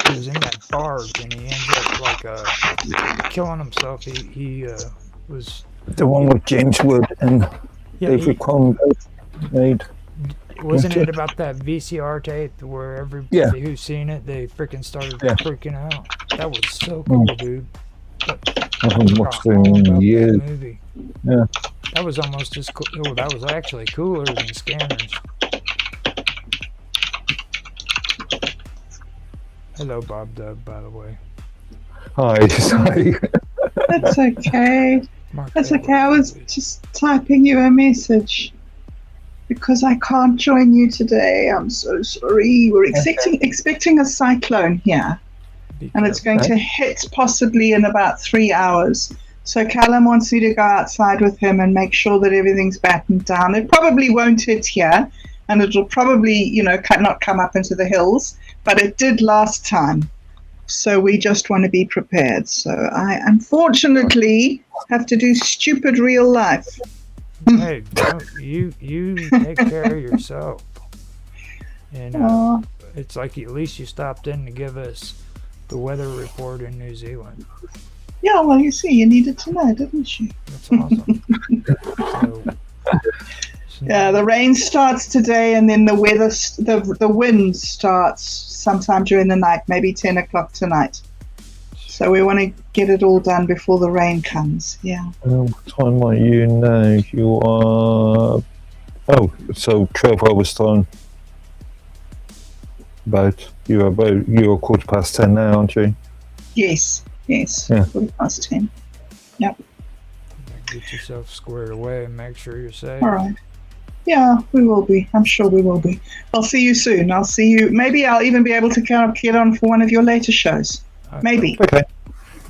he was in that barge and he ends up like killing himself. He was The one with James Wood and yeah David Conn made. wasn't it about that VCR tape where everybody who's seen it, they freaking started freaking out. That was so cool, dude. But I haven't watched it in years. that movie. Yeah. That was almost as cool. Oh, that was actually cooler than Scanners. Hello, Bob Dub, by the way. Hi, sorry. That's okay. That's okay. I was just typing you a message because I can't join you today. I'm so sorry. We're expecting a cyclone here, and it's going to hit possibly in about 3 hours. So Callum wants you to go outside with him and make sure that everything's battened down. It probably won't hit here, and it'll probably, not come up into the hills, but it did last time. So we just want to be prepared. So I unfortunately have to do stupid real life. Hey, you take care of yourself. And it's like at least you stopped in to give us the weather report in New Zealand. Yeah, well, you see, you needed to know, didn't you? That's awesome. Yeah, the rain starts today, and then the wind starts sometime during the night, maybe 10 o'clock tonight. So we want to get it all done before the rain comes. Yeah. What time are you now? You are... Oh, so 12 hours time. You're 10:15 now, aren't you? Yes. Yeah. 10:15. Yep. Get yourself squared away and make sure you're safe. All right. Yeah, we will be. I'm sure we will be. I'll see you soon. I'll see you. Maybe I'll even be able to get on for one of your later shows. Maybe. Okay.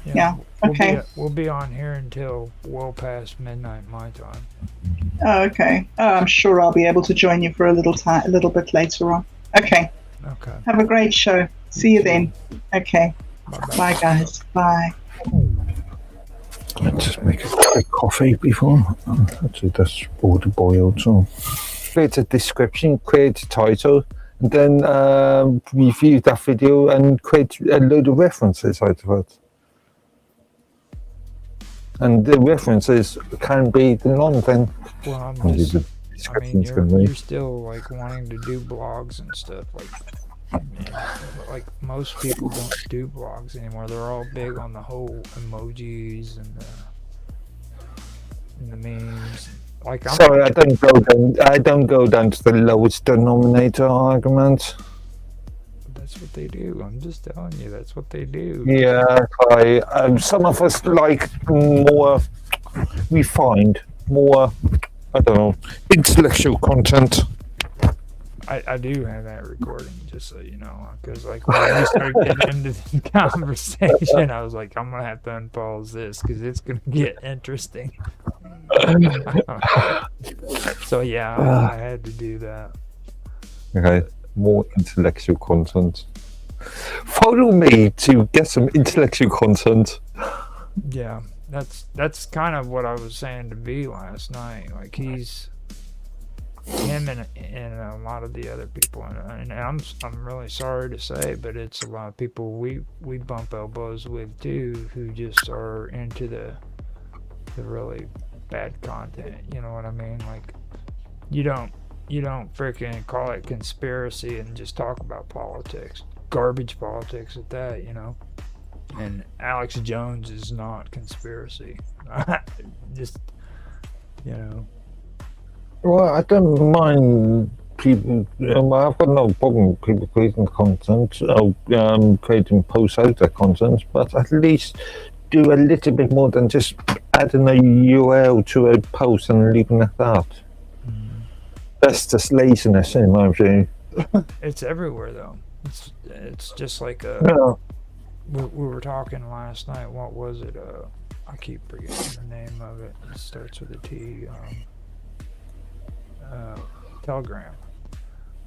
Yeah. Okay. We'll be on here until well past midnight my time. Oh, okay. I'm sure I'll be able to join you for a little bit later on. Okay. Okay. Have a great show. See you then. Okay. Bye, guys. Bye. Let's just make a quick coffee before. That's water boiled. So create a description, create a title, and then review that video and create a load of references out of it. And the references can be the non-thing. Well, you're still like wanting to do blogs and stuff. Like most people don't do blogs anymore. They're all big on the whole emojis and the memes. Sorry, I don't go down to the lowest denominator argument. That's what they do. I'm just telling you, that's what they do. Yeah, some of us like more refined, more, I don't know, intellectual content. I do have that recording, just so you know, because like when we started getting into the conversation, I was like, I'm gonna have to unpause this because it's gonna get interesting. So yeah, I had to do that. Okay, more intellectual content. Follow me to get some intellectual content. Yeah, that's kind of what I was saying to V last night. Like him and a lot of the other people, and I'm really sorry to say, but it's a lot of people we bump elbows with too, who just are into the really bad content. You know what I mean? Like you don't freaking call it conspiracy and just talk about politics, garbage politics at that. You know, and Alex Jones is not conspiracy. Just Well, I don't mind people. I've got no problem with people creating content or creating posts out of content, but at least do a little bit more than just adding a URL to a post and leaving it out. That's just laziness, in my view. It's everywhere, though. It's just like we were talking last night. What was it? I keep forgetting the name of it. It starts with a T. Telegram.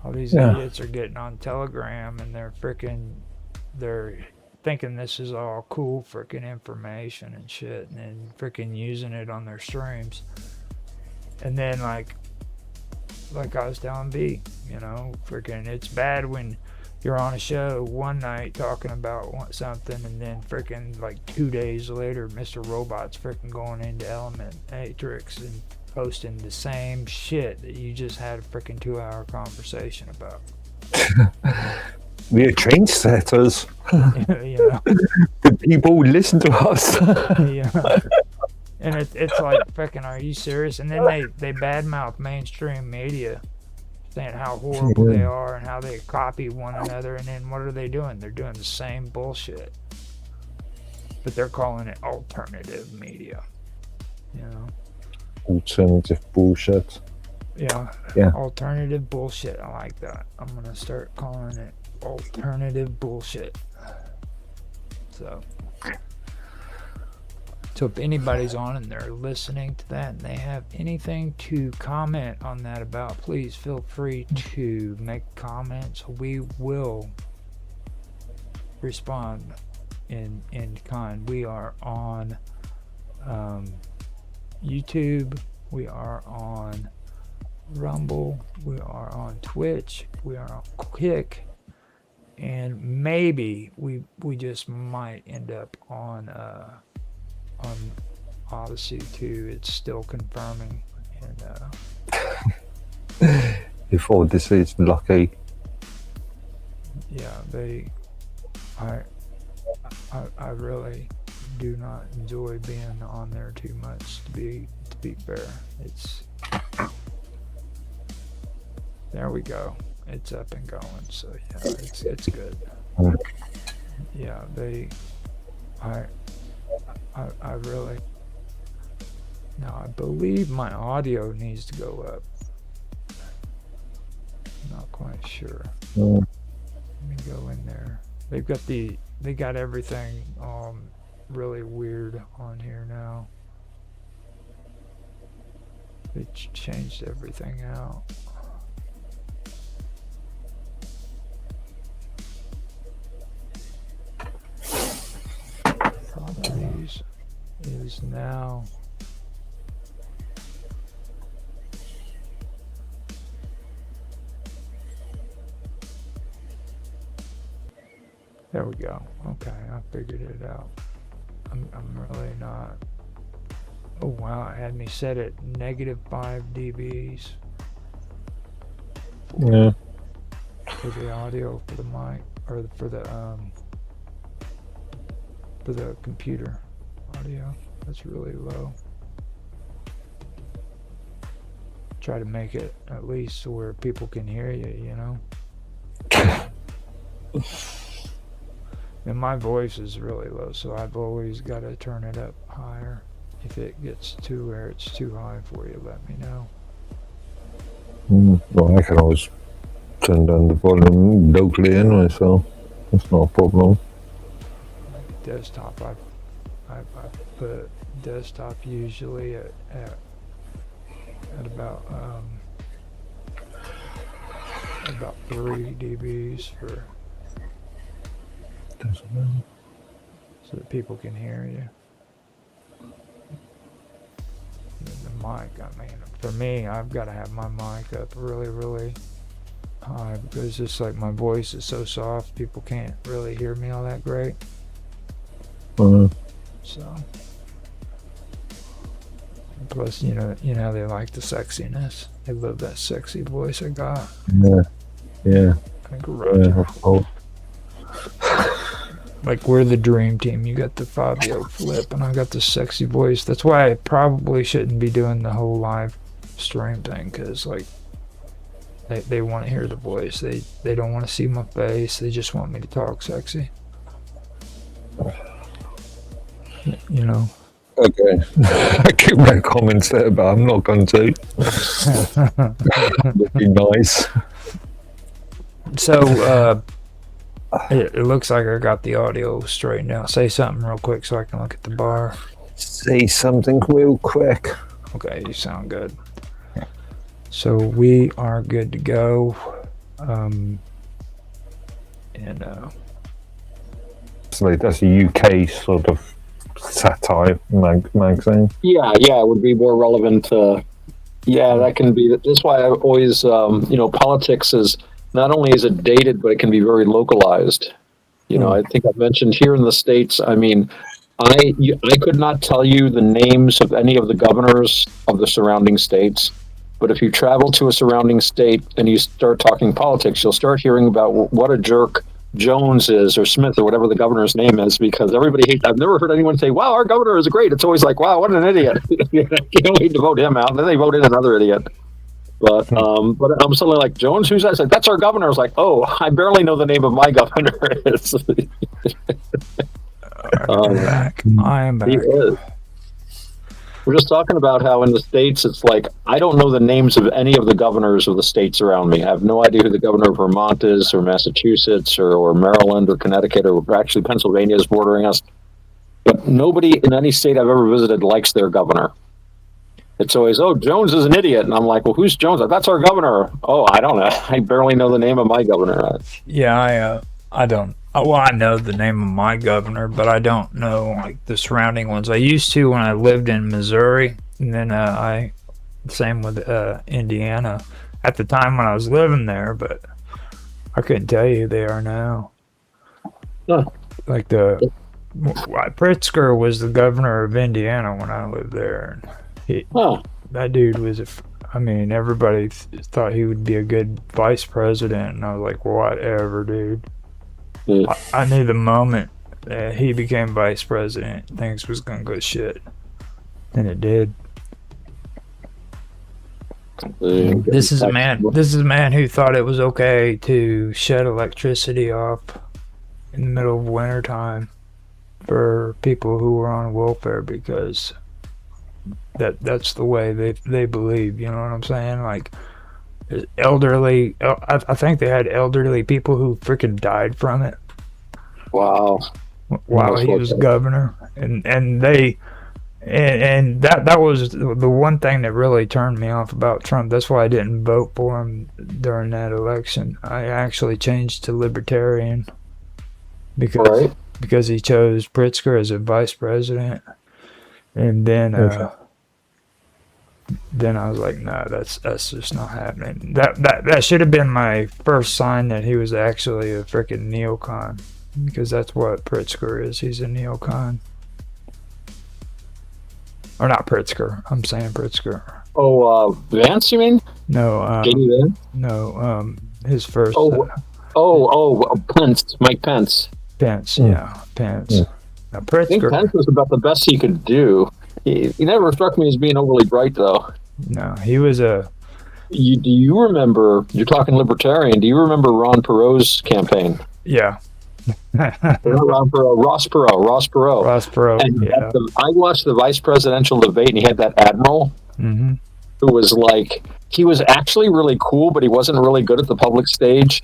All these idiots are getting on Telegram and they're thinking this is all cool freaking information and shit, and then freaking using it on their streams. And then like I was telling B, freaking it's bad when you're on a show one night talking about something, and then freaking like 2 days later, Mr. Robot's freaking going into Element Matrix and posting the same shit that you just had a freaking 2-hour conversation about. We are trendsetters. You know? The people listen to us. Yeah. And it's like, freaking, are you serious? And then they badmouth mainstream media, saying how horrible they are and how they copy one another. And then what are they doing? They're doing the same bullshit. But they're calling it alternative media. You know? Alternative bullshit. Yeah. Yeah. Alternative bullshit. I like that. I'm going to start calling it alternative bullshit. So if anybody's on and they're listening to that and they have anything to comment on that about, please feel free to make comments. We will respond in kind. We are on YouTube. We are on Rumble. We are on Twitch. We are on Kick. And maybe we just might end up on Odyssey too. It's still confirming. And if Odyssey is lucky. Yeah, I really do not enjoy being on there too much, to be fair. It's there we go. It's up and going, so yeah, it's good. Yeah, I really, now I believe my audio needs to go up. I'm not quite sure. Let me go in there. They got everything really weird on here now. They changed everything out. Properties is now there we go. Okay, I figured it out. I'm really not. Oh wow, it had me set at -5 dBs. Yeah. For the audio, for the mic, or for the computer audio. That's really low. Try to make it at least where people can hear you, you know? And my voice is really low, so I've always got to turn it up higher. If it gets to where it's too high for you, let me know. Well, I can always turn down the volume locally anyway, so that's not a problem. Desktop, I put desktop usually at about 3 dBs for so that people can hear you. And the mic, I mean, for me, I've got to have my mic up really, really high because just like my voice is so soft, people can't really hear me all that great. So, plus, you know they like the sexiness. They love that sexy voice I got. Yeah. Like we're the dream team. You got the Fabio flip, and I got the sexy voice. That's why I probably shouldn't be doing the whole live stream thing, because like they want to hear the voice. They don't want to see my face. They just want me to talk sexy. You know. Okay. I keep my comments there, but I'm not going to. Would be nice. So it looks like I got the audio straightened out. Say something real quick so I can look at the bar. Say something real quick. Okay, you sound good. So we are good to go. So that's a UK sort of satire magazine. Yeah, it would be more relevant to. Yeah, that can be. That's why I always, politics is not only is it dated, but it can be very localized. I think I've mentioned here in the States, I mean, I could not tell you the names of any of the governors of the surrounding states, but if you travel to a surrounding state and you start talking politics, you'll start hearing about what a jerk Jones is or Smith or whatever the governor's name is, because everybody hates. I've never heard anyone say, "Wow, our governor is great." It's always like, "Wow, what an idiot!" You can't wait to vote him out, and then they vote in another idiot. But I'm suddenly like, Jones, who's that? I said, that's our governor. I was like, oh, I barely know the name of my governor. I am back. He is. We're just talking about how in the States, it's like, I don't know the names of any of the governors of the states around me. I have no idea who the governor of Vermont is, or Massachusetts, or Maryland, or Connecticut, or actually Pennsylvania is bordering us. But nobody in any state I've ever visited likes their governor. It's always, oh, Jones is an idiot. And I'm like, well, who's Jones? That's our governor. Oh, I don't know. I barely know the name of my governor. Yeah, I don't. Well, I know the name of my governor, but I don't know like the surrounding ones. I used to when I lived in Missouri, and then same with Indiana at the time when I was living there, but I couldn't tell you who they are now. Huh. Like Pritzker was the governor of Indiana when I lived there. That dude was everybody thought he would be a good vice president, and I was like, whatever, dude. I knew the moment that he became vice president, things was gonna go shit, and it did. This is a man who thought it was okay to shut electricity off in the middle of wintertime for people who were on welfare because that's the way they believe. You know what I'm saying? Like elderly. I think they had elderly people who freaking died from it. Wow. While he was governor, and that was the one thing that really turned me off about Trump. That's why I didn't vote for him during that election. I actually changed to libertarian because he chose Pritzker as a vice president, and then I was like, no, that's just not happening. That should have been my first sign that he was actually a freaking neocon, because that's what Pritzker is. He's a neocon. Or not Pritzker. I'm saying Pritzker. Oh, Vance, you mean? No. JD Vance? No. His first. Pence. Mike Pence. Pence. Yeah, Pence. Yeah. Now, Pritzker. I think Pence was about the best he could do. He never struck me as being overly bright, though. No, he was a. Do you remember? You're talking libertarian. Do you remember Ron Perot's campaign? Yeah. Ron Perot, Ross Perot. And yeah. I watched the vice presidential debate, and he had that admiral who was like, he was actually really cool, but he wasn't really good at the public stage.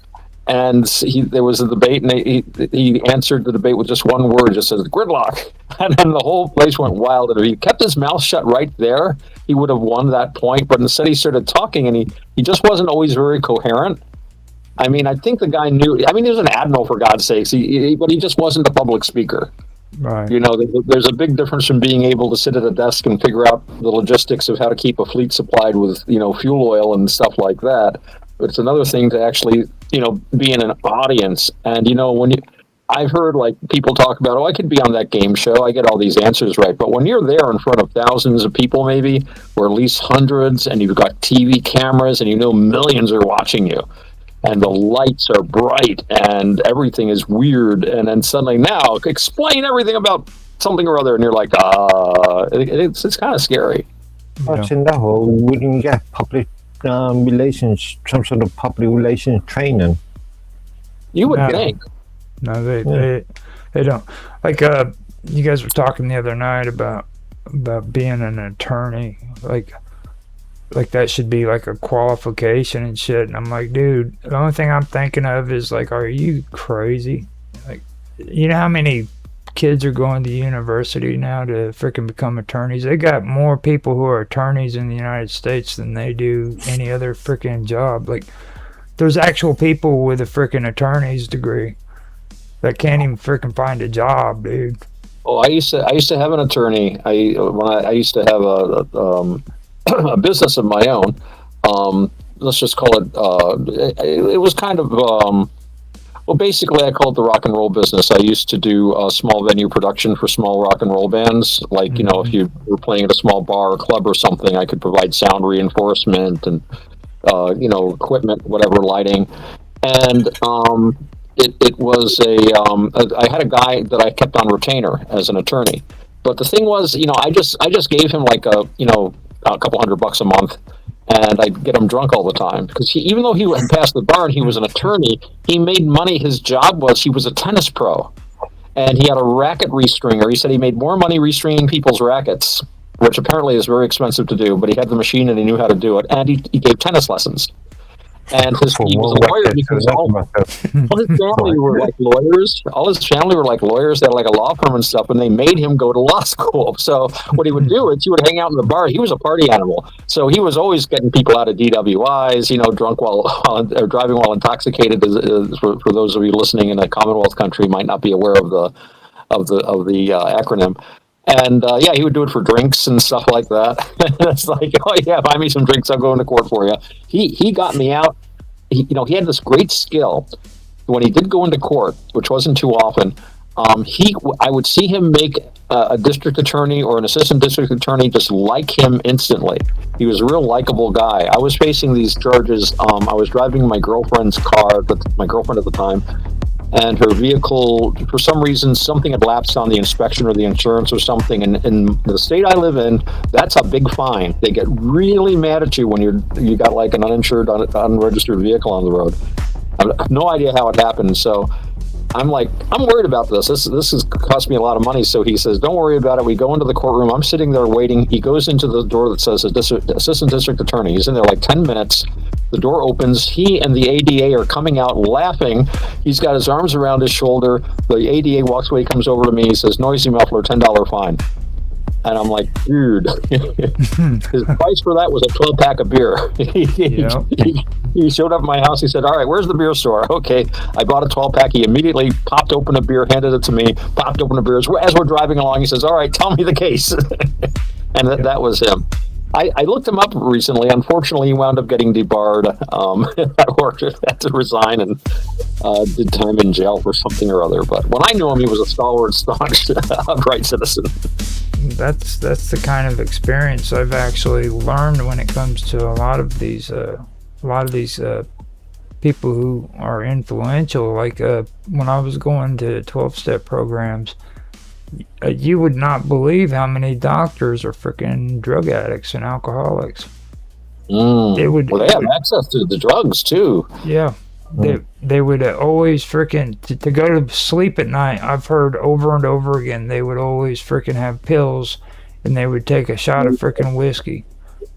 And there was a debate, and he answered the debate with just one word, just says gridlock, and then the whole place went wild. And if he kept his mouth shut right there, he would have won that point. But instead, he started talking, and he just wasn't always very coherent. I mean, I think the guy knew. I mean, he was an admiral, for God's sakes. But he just wasn't a public speaker. Right. You know, there's a big difference from being able to sit at a desk and figure out the logistics of how to keep a fleet supplied with, fuel oil and stuff like that. But it's another thing to actually, be in an audience. And, I've heard like people talk about, I could be on that game show. I get all these answers right. But when you're there in front of thousands of people, maybe, or at least hundreds, and you've got TV cameras and millions are watching you, and the lights are bright and everything is weird, and then suddenly now explain everything about something or other, and you're like, it's kind of scary. But in that whole, wouldn't you get public relations, some sort of public relations training? You would think. No, they don't. Like you guys were talking the other night about being an attorney, like that should be like a qualification and shit. And I'm like, dude, the only thing I'm thinking of is like, are you crazy? Like, you know how many kids are going to university now to freaking become attorneys? They got more people who are attorneys in the United States than they do any other freaking job. Like, there's actual people with a freaking attorney's degree that can't even freaking find a job, dude. Oh, I used to have an attorney. I used to have a business of my own. let's just call it, it was kind of, well, basically, I call it the rock and roll business. I used to do small venue production for small rock and roll bands. Like, you know, if you were playing at a small bar or club or something, I could provide sound reinforcement and, you know, equipment, whatever, lighting. And it was I had a guy that I kept on retainer as an attorney. But the thing was, you know, I just gave him like you know, a couple $100 a month. And I'd get him drunk all the time because even though he had passed the bar and he was an attorney, he made money. His job was he was a tennis pro, and he had a racket restringer. He said he made more money restringing people's rackets, which apparently is very expensive to do. But he had the machine and he knew how to do it, and he gave tennis lessons. And he was a lawyer because all his family were like lawyers. All his family were like lawyers. They had like a law firm and stuff, and they made him go to law school. So what he would do is he would hang out in the bar. He was a party animal, so he was always getting people out of DWIs, you know, drunk or driving while intoxicated. For those of you listening in a Commonwealth country, might not be aware of the acronym. And yeah, he would do it for drinks and stuff like that. It's like, oh yeah, buy me some drinks, I'll go into court for you. He got me out. You know, he had this great skill. When he did go into court, which wasn't too often, I would see him make a district attorney or an assistant district attorney just like him instantly. He was a real likable guy. I was facing these charges. I was driving my girlfriend's car, my girlfriend at the time, and her vehicle, for some reason, something had lapsed on the inspection or the insurance or something. And in the state I live in, that's a big fine. They get really mad at you when you got like an uninsured, unregistered vehicle on the road. I have no idea how it happened. So I'm like, I'm worried about this. This has cost me a lot of money. So he says, don't worry about it. We go into the courtroom. I'm sitting there waiting. He goes into the door that says assistant district attorney. He's in there like 10 minutes. The door opens. He and the ADA are coming out laughing. He's got his arms around his shoulder. The ADA walks away, comes over to me. He says, noisy muffler, $10 fine. And I'm like, dude. His price for that was a 12-pack of beer. He showed up at my house. He said, all right, where's the beer store? Okay. I bought a 12-pack. He immediately popped open a beer, handed it to me, popped open a beer. As we're driving along, he says, all right, tell me the case. And that was him. I looked him up recently. Unfortunately, he wound up getting debarred at work. Had to resign and did time in jail for something or other. But when I knew him, he was a stalwart, staunch, upright citizen. That's the kind of experience I've actually learned when it comes to a lot of these people who are influential. Like when I was going to 12-step programs, you would not believe how many doctors are freaking drug addicts and alcoholics. They have access to the drugs too. Yeah. They would always freaking to go to sleep at night. I've heard over and over again they would always freaking have pills, and they would take a shot of freaking whiskey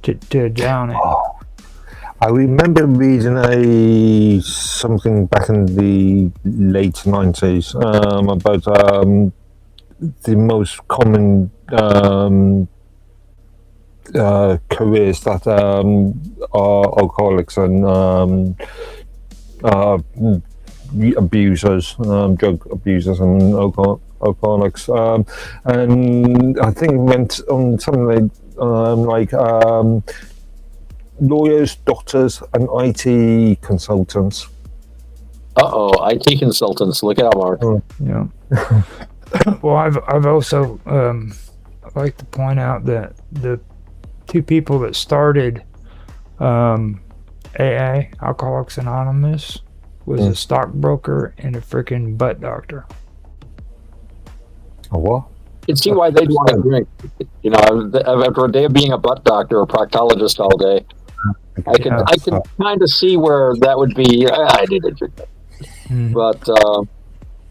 to down it. I remember reading something back in the late 90s about the most common careers that are alcoholics and abusers, drug abusers and alcoholics. And I think it went on something like lawyers, doctors, and IT consultants. IT consultants. Look out, Mark. Yeah. Well, I've also like to point out that the two people that started AA, Alcoholics Anonymous, was a stockbroker and a freaking butt doctor. A what? You can see why they'd want to drink. You know, after a day of being a butt doctor or proctologist all day, I can kind of see where that would be. I need to drink that. But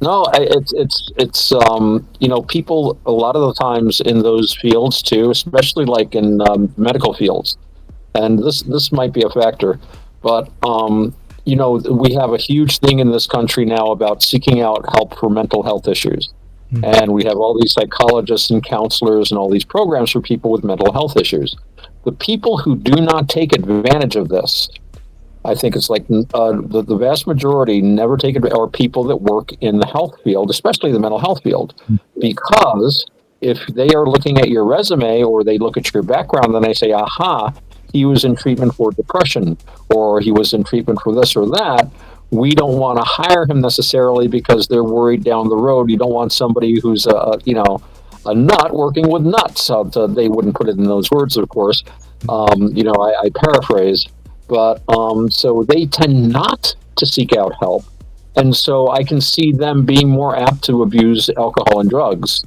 no, it's you know, people a lot of the times in those fields too, especially like in medical fields, and this might be a factor, but you know, we have a huge thing in this country now about seeking out help for mental health issues. And we have all these psychologists and counselors and all these programs for people with mental health issues. The people who do not take advantage of this, I think it's like the vast majority never take it, are people that work in the health field, especially the mental health field, because if they are looking at your resume or they look at your background, then they say, aha, he was in treatment for depression, or he was in treatment for this or that, we don't want to hire him necessarily because they're worried down the road. You don't want somebody who's a nut working with nuts. They wouldn't put it in those words, of course. I paraphrase, but so they tend not to seek out help, and so I can see them being more apt to abuse alcohol and drugs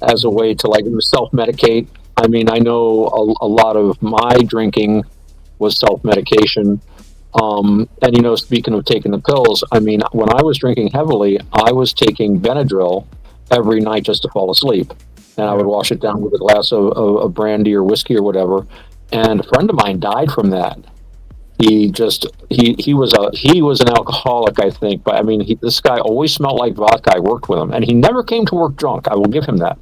as a way to like self-medicate. I mean, I know a lot of my drinking was self-medication. And speaking of taking the pills, I mean, when I was drinking heavily, I was taking Benadryl every night just to fall asleep. And I would wash it down with a glass of brandy or whiskey or whatever. And a friend of mine died from that. He was an alcoholic, I think. But I mean, this guy always smelled like vodka. I worked with him, and he never came to work drunk. I will give him that.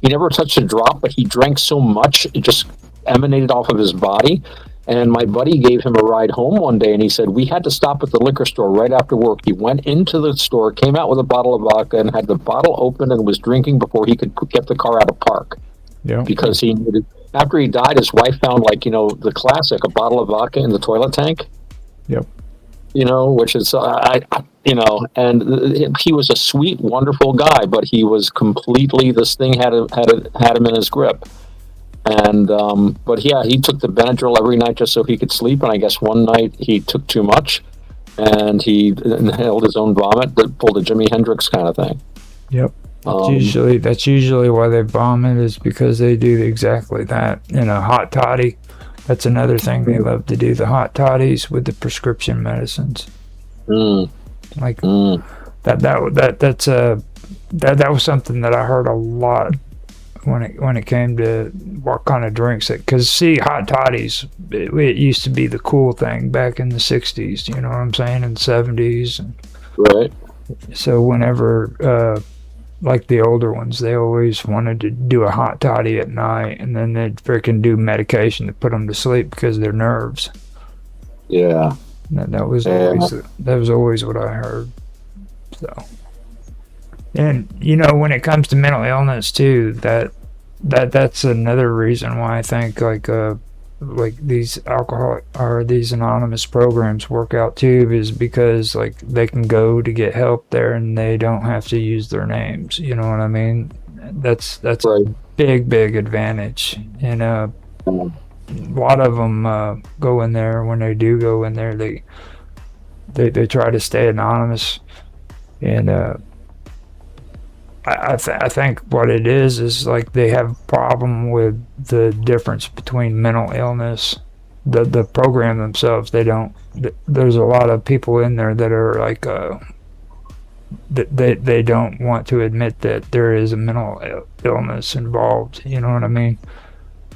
He never touched a drop, but he drank so much it just emanated off of his body. And my buddy gave him a ride home one day, and he said, we had to stop at the liquor store right after work. He went into the store, came out with a bottle of vodka, and had the bottle open and was drinking before he could get the car out of park. Yeah. Because he needed, after he died, his wife found, the classic, a bottle of vodka in the toilet tank. Yep. Which is, and he was a sweet, wonderful guy, but he was completely, this thing had him in his grip. And but yeah, he took the Benadryl every night just so he could sleep. And I guess one night he took too much, and he inhaled his own vomit. That pulled a Jimi Hendrix kind of thing. Yep. That's usually why they vomit, is because they do exactly that. Hot toddy. That's another thing they love to do. The hot toddies with the prescription medicines. That was something that I heard a lot when it came to what kind of drinks. Because hot toddies, it used to be the cool thing back in the 60s, you know what I'm saying, in the 70s. Right. So whenever, like the older ones, they always wanted to do a hot toddy at night, and then they'd freaking do medication to put them to sleep because of their nerves. Yeah. That was always what I heard. So. And when it comes to mental illness too, that's another reason why I think like these alcoholic or these anonymous programs work out too, is because they can go to get help there and they don't have to use their names. You know what I mean? That's right. A big advantage. And a lot of them go in there. When they do go in there, they try to stay anonymous. And I think what it is they have a problem with the difference between mental illness. The program themselves, they don't. There's a lot of people in there that are they don't want to admit that there is a mental illness involved. You know what I mean?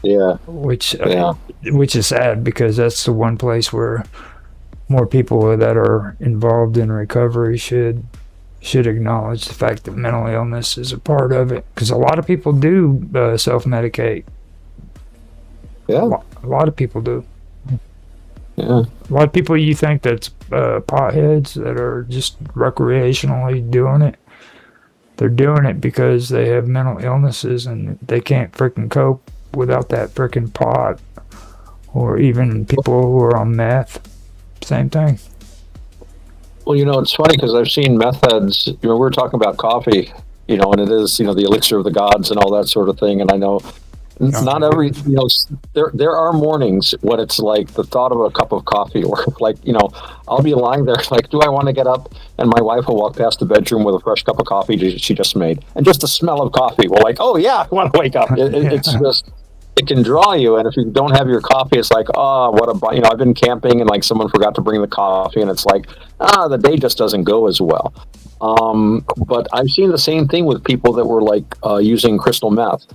Yeah. Which is sad, because that's the one place where more people that are involved in recovery should acknowledge the fact that mental illness is a part of it, because a lot of people do self-medicate. Yeah, a lot of people do. Yeah, a lot of people you think that's potheads that are just recreationally doing it. They're doing it because they have mental illnesses and they can't freaking cope without that freaking pot. Or even people who are on meth, same thing. Well, it's funny because I've seen meth heads. We were talking about coffee, and it is, the elixir of the gods and all that sort of thing. And I know not every, there are mornings when it's like the thought of a cup of coffee, or I'll be lying there do I want to get up? And my wife will walk past the bedroom with a fresh cup of coffee she just made, and just the smell of coffee. Well, oh yeah, I want to wake up. It's just. It can draw you, and if you don't have your coffee, it's what a I've been camping and someone forgot to bring the coffee, and it's the day just doesn't go as well. But I've seen the same thing with people that were using crystal meth.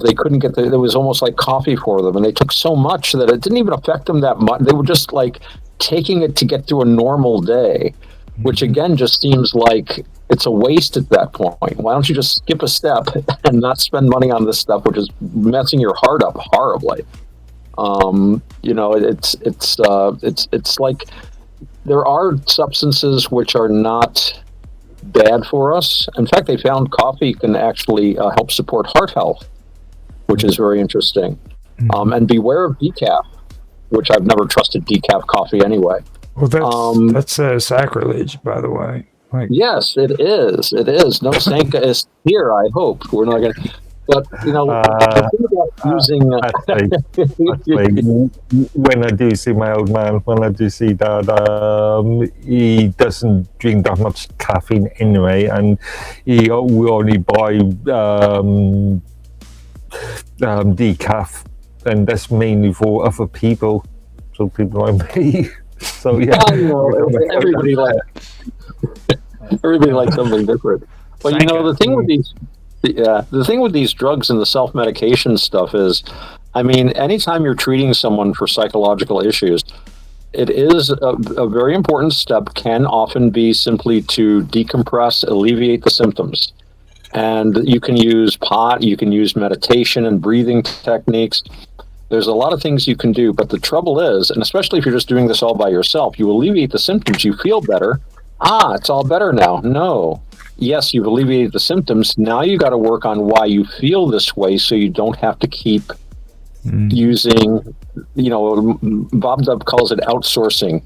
They couldn't get it was almost like coffee for them, and they took so much that it didn't even affect them that much. They were just taking it to get through a normal day, which again just seems like it's a waste at that point. Why don't you just skip a step and not spend money on this stuff, which is messing your heart up horribly? It's like there are substances which are not bad for us. In fact, they found coffee can actually help support heart health, which is very interesting. And beware of decaf, which I've never trusted decaf coffee anyway. Well, that's sacrilege, by the way. Like, yes, it is. It is. No Sanka is here. I hope we're not going to. But the thing about using when I do see my old man, when I do see Dad, he doesn't drink that much caffeine anyway, and we only buy decaf, and that's mainly for other people, so people like me. So yeah, everybody likes something different. But the thing with these. The thing with these drugs and the self-medication stuff is, I mean, anytime you're treating someone for psychological issues, it is a very important step, can often be simply to decompress, alleviate the symptoms. And you can use pot, you can use meditation and breathing techniques. There's a lot of things you can do, but the trouble is, and especially if you're just doing this all by yourself, you alleviate the symptoms, you feel better. It's all better now. No. Yes, you've alleviated the symptoms. Now you got to work on why you feel this way, so you don't have to keep using. Bob Dub calls it outsourcing.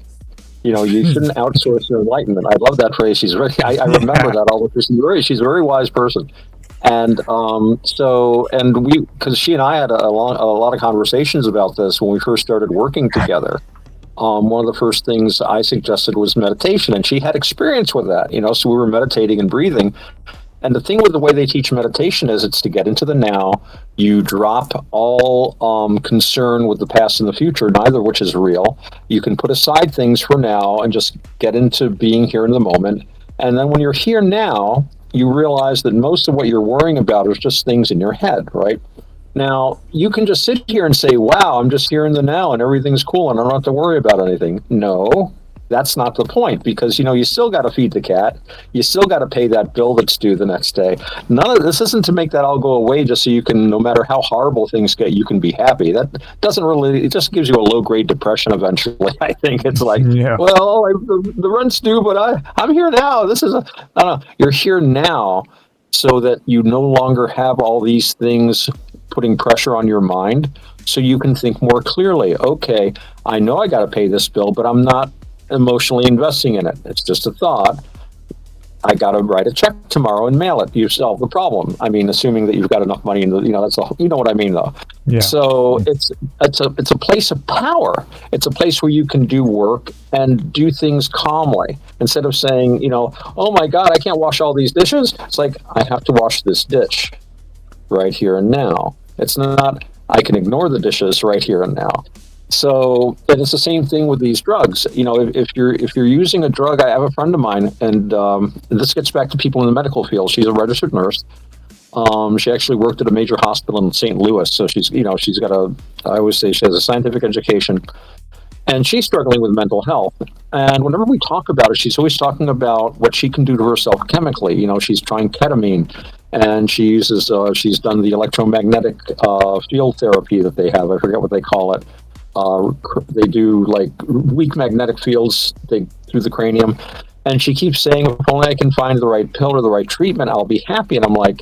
You shouldn't outsource your enlightenment. I love that phrase. She's very. I remember that all the time. She's a very wise person, and because she and I had a lot of conversations about this when we first started working together. One of the first things I suggested was meditation, and she had experience with that, so we were meditating and breathing. And the thing with the way they teach meditation is it's to get into the now. You drop all concern with the past and the future, neither of which is real. You can put aside things for now and just get into being here in the moment. And then when you're here now, you realize that most of what you're worrying about is just things in your head, right? Now, you can just sit here and say, wow, I'm just here in the now and everything's cool and I don't have to worry about anything. No, that's not the point, because, you still got to feed the cat. You still got to pay that bill that's due the next day. None of this isn't to make that all go away just so you can, no matter how horrible things get, you can be happy. That doesn't really, it just gives you a low-grade depression eventually. I think it's like, the rent's due, but I'm here now. You're here now so that you no longer have all these things putting pressure on your mind, so you can think more clearly. Okay, I know I got to pay this bill, but I'm not emotionally investing in it. It's just a thought. I got to write a check tomorrow and mail it. You solve the problem. I mean, assuming that you've got enough money in the, that's all, you know what I mean, though. Yeah. So it's a place of power. It's a place where you can do work and do things calmly, instead of saying, oh my God, I can't wash all these dishes. It's like, I have to wash this dish right here and now. It's not, I can ignore the dishes right here and now. So, and it's the same thing with these drugs. If you're using a drug, I have a friend of mine, and this gets back to people in the medical field. She's a registered nurse. She actually worked at a major hospital in St. Louis. So she's got I always say she has a scientific education, and she's struggling with mental health. And whenever we talk about it, she's always talking about what she can do to herself chemically. She's trying ketamine, and she's done the electromagnetic field therapy that they have. I forget what they call it. They do like weak magnetic fields through the cranium. And she keeps saying, if only I can find the right pill or the right treatment, I'll be happy. And I'm like,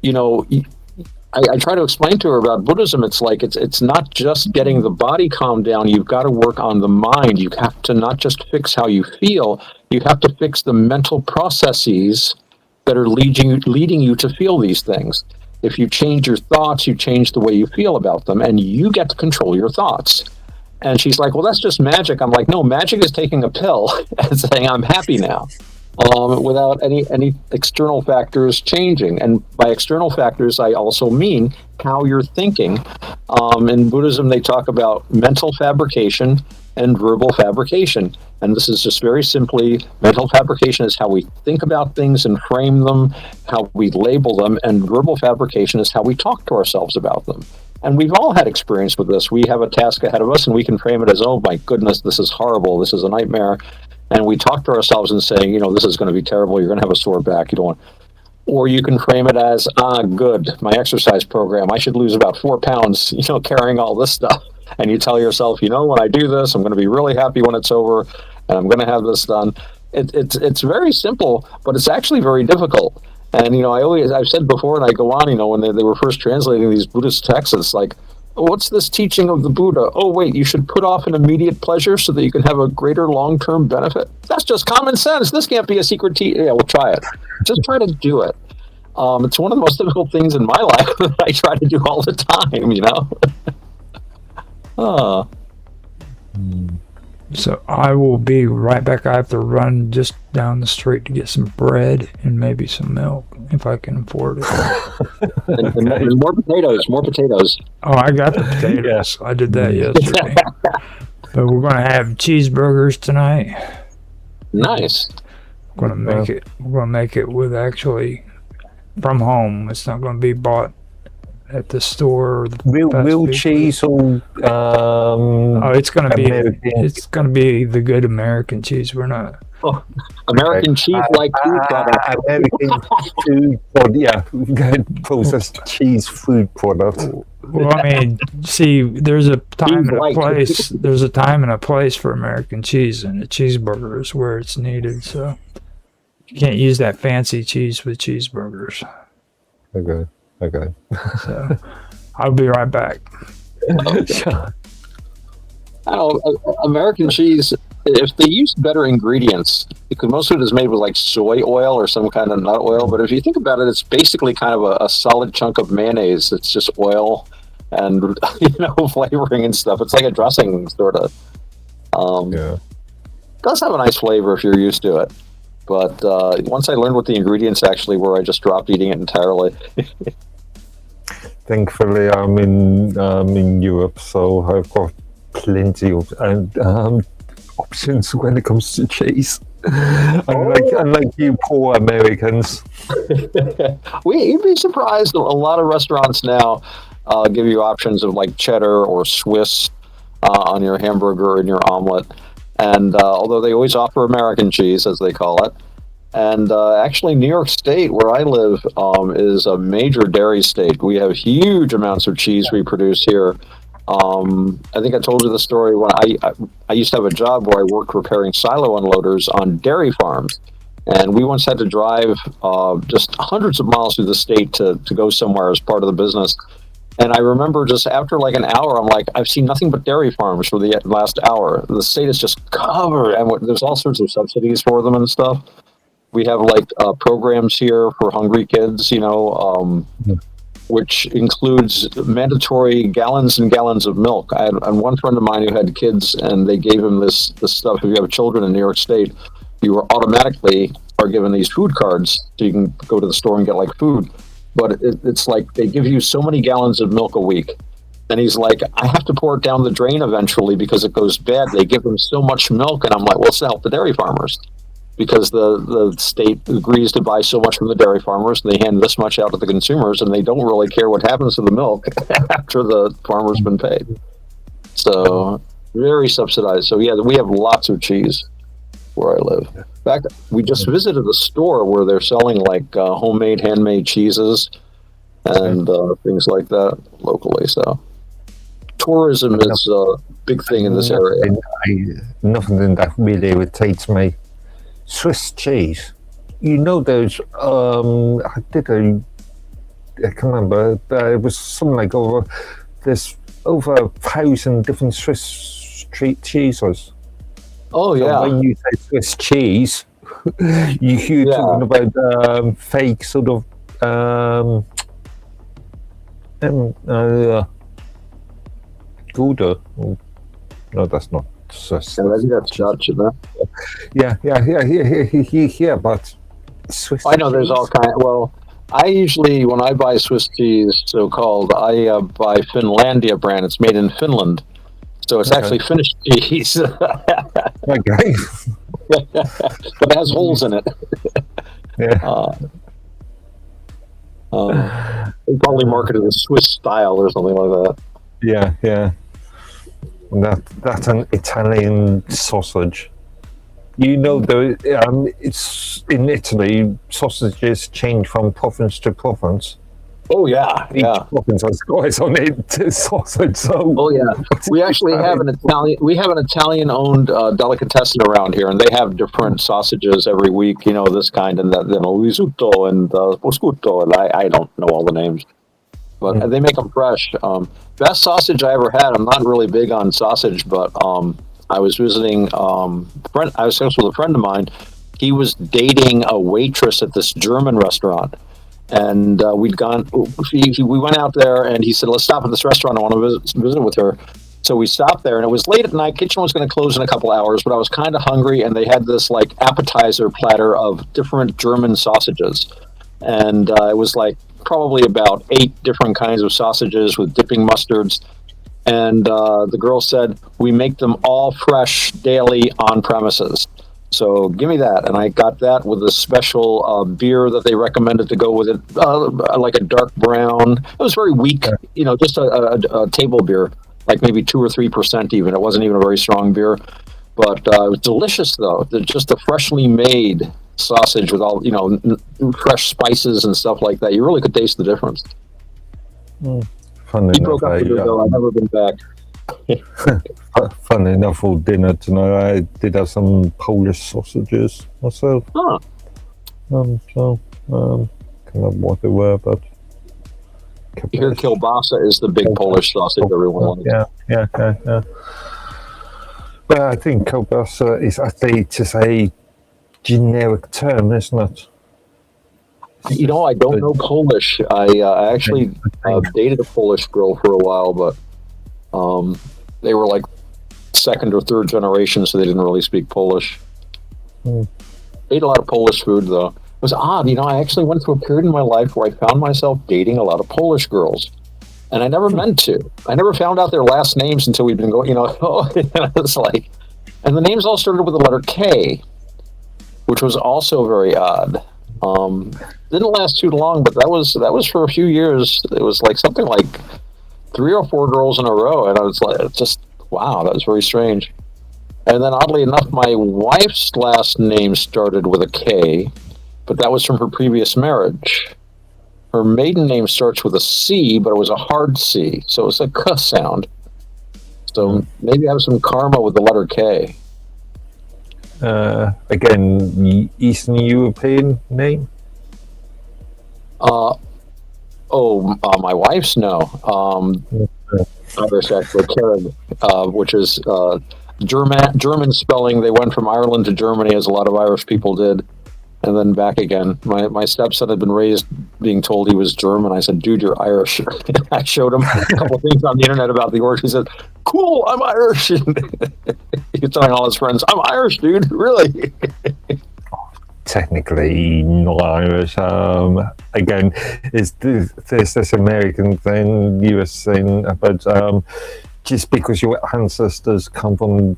I try to explain to her about Buddhism. It's like, it's not just getting the body calmed down. You've got to work on the mind. You have to not just fix how you feel. You have to fix the mental processes that are leading you to feel these things. If you change your thoughts, you change the way you feel about them, and you get to control your thoughts. And she's like, well, that's just magic. I'm like, no, magic is taking a pill and saying, I'm happy now, without any external factors changing. And by external factors, I also mean how you're thinking. In Buddhism, they talk about mental fabrication and verbal fabrication. And this is just very simply, mental fabrication is how we think about things and frame them, how we label them, and verbal fabrication is how we talk to ourselves about them. And we've all had experience with this. We have a task ahead of us, and we can frame it as, oh my goodness, this is horrible, this is a nightmare. And we talk to ourselves and saying, this is going to be terrible, you're going to have a sore back, you don't want. Or you can frame it as, good, my exercise program, I should lose about 4 pounds, carrying all this stuff. And you tell yourself, when I do this, I'm going to be really happy when it's over, and I'm going to have this done. It's very simple, but it's actually very difficult. And I've said before, and I go on, when they were first translating these Buddhist texts, it's like, what's this teaching of the Buddha? Oh, wait, you should put off an immediate pleasure so that you can have a greater long-term benefit. That's just common sense. This can't be a secret teaching. Yeah, we'll try it. Just try to do it. It's one of the most difficult things in my life that I try to do all the time, you know? So I will be right back. I have to run just down the street to get some bread and maybe some milk if I can afford it. And more potatoes. Oh, I got the potatoes. I did that yesterday. But we're gonna have cheeseburgers tonight. Nice. We're gonna make it. We're gonna make it with actually from home. It's not gonna be bought at the store. Or the Real fast food cheese or Oh, it's gonna American. be the good American cheese. We're not. American cheese like food product. American food product, processed cheese food product. Well, I mean, see, there's a time and a Like. place. There's a time and a place for American cheese, and a cheeseburger is where it's needed. So you can't use that fancy cheese with cheeseburgers. Okay. So I'll be right back. I don't know, American cheese, if they use better ingredients, because most of it is made with like soy oil or some kind of nut oil, but if you think about it, it's basically kind of a solid chunk of mayonnaise. It's just oil and, flavoring and stuff. It's like a dressing, sort of. It does have a nice flavor if you're used to it. But once I learned what the ingredients actually were, I just dropped eating it entirely. Thankfully, I'm in Europe, so I've got plenty of options when it comes to cheese. Unlike you poor Americans. You'd be surprised. A lot of restaurants now give you options of like cheddar or Swiss on your hamburger and your omelet. And although they always offer American cheese, as they call it, and actually New York State, where I live, is a major dairy state. We have huge amounts of cheese we produce here. I think I told you the story when I used to have a job where I worked repairing silo unloaders on dairy farms. And we once had to drive just hundreds of miles through the state to go somewhere as part of the business. And I remember just after like an hour, I'm like, I've seen nothing but dairy farms for the last hour. The state is just covered, and there's all sorts of subsidies for them and stuff. We have like programs here for hungry kids, which includes mandatory gallons and gallons of milk. I had one friend of mine who had kids, and they gave him this stuff. If you have children in New York State, you automatically are given these food cards, so you can go to the store and get like food. But it's like they give you so many gallons of milk a week. And he's like, I have to pour it down the drain eventually because it goes bad. They give them so much milk. And I'm like, well, it's to help the dairy farmers. Because the state agrees to buy so much from the dairy farmers, and they hand this much out to the consumers, and they don't really care what happens to the milk after the farmer's been paid. So, very subsidized. So, yeah, we have lots of cheese where I live. In fact, we just visited a store where they're selling like homemade, handmade cheeses and things like that locally. So, tourism is a big thing in this area. Nothing that really irritates me. Swiss cheese. Those. I can't remember. It was something like there's over 1,000 different Swiss street cheeses. Oh yeah. So when you say Swiss cheese, you're talking about fake sort of Gouda. No, that's not Swiss. I think that's Dutch, isn't it? Yeah, but Swiss I know there's all kind. Well, I usually, when I buy Swiss cheese, so-called, I buy Finlandia brand. It's made in Finland, so it's actually Finnish cheese. Okay. But it has holes in it. Yeah. They probably marketed as Swiss style or something like that. Yeah. That's an Italian sausage. It's in Italy, sausages change from province to province. Oh yeah, Each province has got on it sausage. So. Oh yeah, we actually have an Italian. We have an Italian-owned delicatessen around here, and they have different sausages every week. This kind and that, risotto and prosciutto, and I don't know all the names. but they make them fresh. Best sausage I ever had. I'm not really big on sausage, but I was visiting I was with a friend of mine. He was dating a waitress at this German restaurant, and we'd gone. We went out there, and he said, "Let's stop at this restaurant. I want to visit with her." So we stopped there, and it was late at night. Kitchen was going to close in a couple hours, but I was kind of hungry, and they had this like appetizer platter of different German sausages, and it was like probably about 8 different kinds of sausages with dipping mustards. And the girl said, "We make them all fresh daily on premises. So give me that." And I got that with a special beer that they recommended to go with it, like a dark brown. It was very weak, just a table beer, like maybe 2 or 3% even. It wasn't even a very strong beer, but it was delicious though. Just a freshly made sausage with all, fresh spices and stuff like that. You really could taste the difference. Funny He broke up with her though. I've never been back. Funny enough, for dinner tonight, I did have some Polish sausages myself. Huh. Can't remember what they were, but You hear kielbasa is the big Polish sausage everyone likes. Yeah. But I think kielbasa is actually just a generic term, isn't it? I don't know Polish. I actually dated a Polish girl for a while, but they were like 2nd or 3rd generation, so they didn't really speak Polish. Ate a lot of Polish food, though. It was odd, I actually went through a period in my life where I found myself dating a lot of Polish girls, and I never meant to. I never found out their last names until we'd been going, it's like, and the names all started with the letter K, which was also very odd. Didn't last too long, but that was for a few years. It was like something like 3 or 4 girls in a row, and I was like, just wow, that was very strange. And then oddly enough, my wife's last name started with a K, but that was from her previous marriage. Her maiden name starts with a C, but it was a hard C, so it was a K sound. So maybe I have some karma with the letter K. Again, Eastern European name? My wife's no. Irish actually, Karen, which is German spelling. They went from Ireland to Germany, as a lot of Irish people did, and then back again. My stepson had been raised being told he was German. I said, "Dude, you're Irish." I showed him a couple of things on the internet about the origin. He said, "Cool, I'm Irish." He's telling all his friends, "I'm Irish, dude, really." Technically not Irish. Again, there's this American thing, US thing about just because your ancestors come from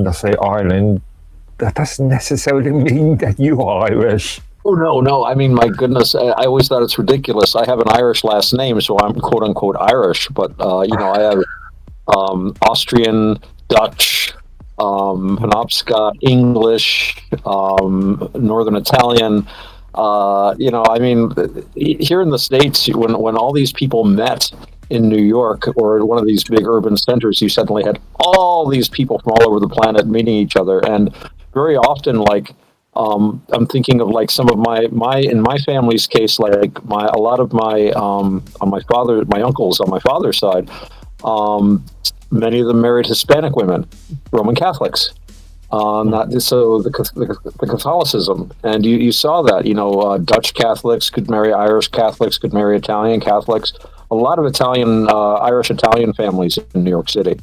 let's say Ireland, that doesn't necessarily mean that you are Irish. Oh no! I mean, my goodness, I always thought it's ridiculous. I have an Irish last name, so I'm quote unquote Irish, but I have Austrian, Dutch, Penobscot, English, Northern Italian. I mean, here in the States, when all these people met in New York or one of these big urban centers, you suddenly had all these people from all over the planet meeting each other. And very often, like, I'm thinking of like some of in my family's case, like a lot of my uncles on my father's side, many of them married Hispanic women, Roman Catholics. The Catholicism, and you saw that, Dutch Catholics could marry Irish Catholics, could marry Italian Catholics. A lot of Irish Italian families in New York City.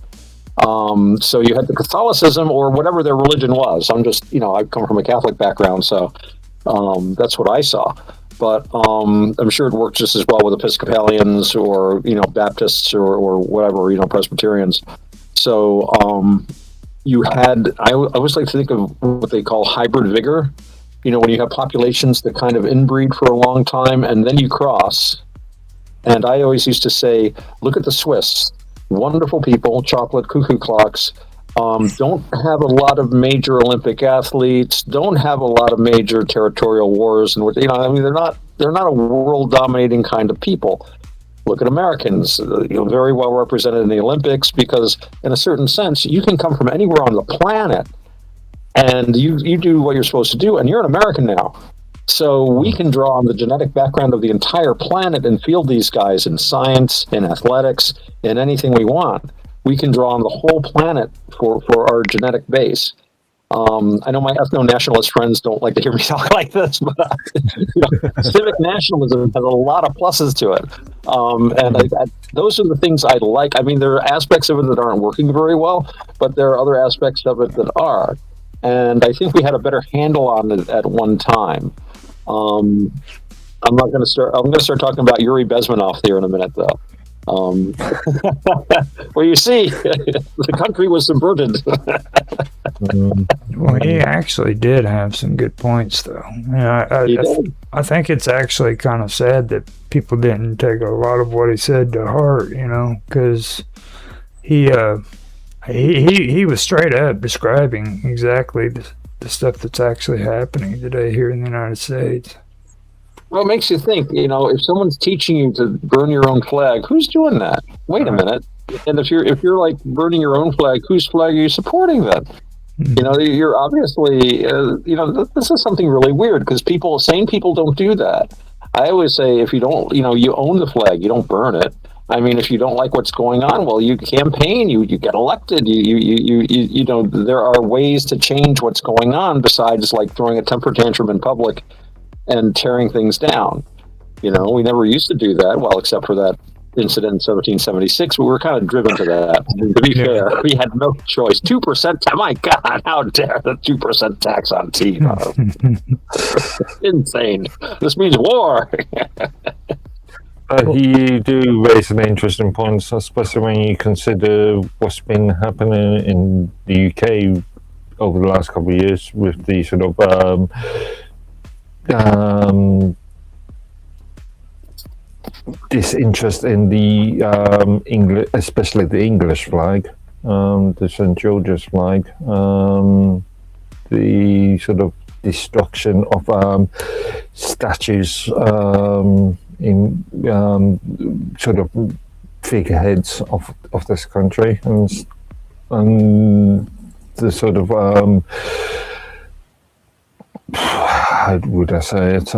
So you had the Catholicism or whatever their religion was. I'm just, I come from a Catholic background, so that's what I saw. But I'm sure it worked just as well with Episcopalians or, Baptists or whatever, Presbyterians. So you had, I always like to think of what they call hybrid vigor. When you have populations that kind of inbreed for a long time and then you cross. And I always used to say, look at the Swiss. Wonderful people, chocolate cuckoo clocks. Don't have a lot of major Olympic athletes. Don't have a lot of major territorial wars, and they're not a world dominating kind of people. Look at Americans, very well represented in the Olympics because, in a certain sense, you can come from anywhere on the planet, and you do what you're supposed to do, and you're an American now. So we can draw on the genetic background of the entire planet and field these guys in science, in athletics, in anything we want. We can draw on the whole planet for our genetic base. I know my ethno-nationalist friends don't like to hear me talk like this, but civic nationalism has a lot of pluses to it. And those are the things I like. I mean, there are aspects of it that aren't working very well, but there are other aspects of it that are. And I think we had a better handle on it at one time. I'm not going to start. I'm going to start talking about Yuri Bezmenov here in a minute, though. Well, you see, the country was subverted. Well, he actually did have some good points, though. I think it's actually kind of sad that people didn't take a lot of what he said to heart, because he was straight up describing exactly the stuff that's actually happening today here in the United States. Well, it makes you think, if someone's teaching you to burn your own flag, who's doing that? Wait a minute. And if you're like burning your own flag, whose flag are you supporting then? Mm-hmm. You're obviously, this is something really weird because sane people don't do that. I always say if you don't, you own the flag, you don't burn it. I mean, if you don't like what's going on, well, you campaign, you get elected, there are ways to change what's going on besides like throwing a temper tantrum in public and tearing things down. We never used to do that, well, except for that incident in 1776. We were kind of driven to that. To be fair, we had no choice. 2%, my God, how dare the 2% tax on tea? Insane. This means war. You do raise an interesting point, especially when you consider what's been happening in the UK over the last couple of years with the sort of disinterest in the English, especially the English flag, the St. George's flag, the sort of destruction of statues in sort of figureheads of this country, and the sort of how would I say it?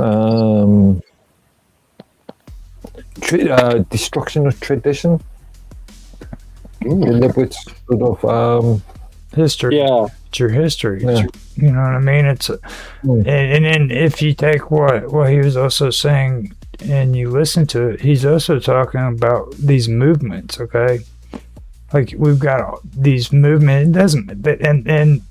Destruction of tradition. Deliberate sort of history. Yeah, it's your history. Yeah. You know what I mean? It's and then if you take what he was also saying and you listen to it, he's also talking about these movements. Okay, like we've got these movements. It doesn't and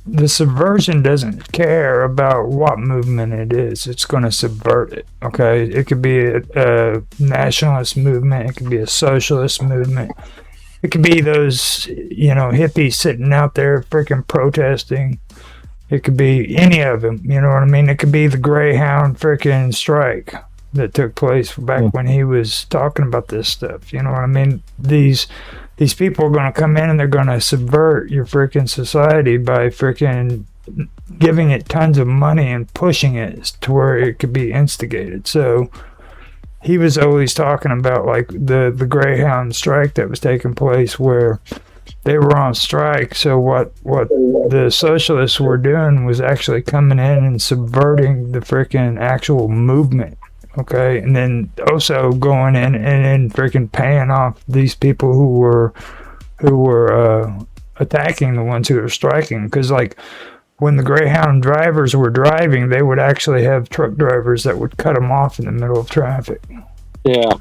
the subversion doesn't care about what movement it is. It's going to subvert it, okay? It could be a nationalist movement. It could be a socialist movement. It could be those, hippies sitting out there freaking protesting. It could be any of them, you know what I mean? It could be the Greyhound freaking strike that took place back when he was talking about this stuff. You know what I mean? These people are going to come in and they're going to subvert your freaking society by freaking giving it tons of money and pushing it to where it could be instigated. So he was always talking about like the Greyhound strike that was taking place where they were on strike. So what the socialists were doing was actually coming in and subverting the freaking actual movement. Okay, and then also going in and freaking paying off these people who were attacking the ones who were striking. Because like when the Greyhound drivers were driving, they would actually have truck drivers that would cut them off in the middle of traffic. Yeah.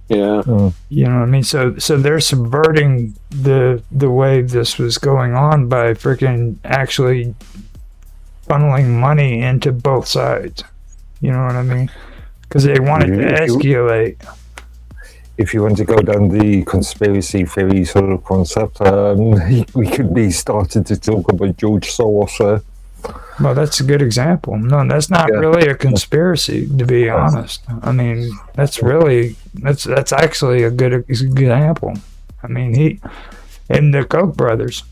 You know what I mean? So they're subverting the way this was going on by freaking actually funneling money into both sides. You know what I mean? Because they wanted to escalate. If you want to go down the conspiracy theory sort of concept, we could be starting to talk about George Soros. Well, that's a good example. No, that's not really a conspiracy, to be honest. I mean, that's actually a good example. I mean, he and the Koch brothers.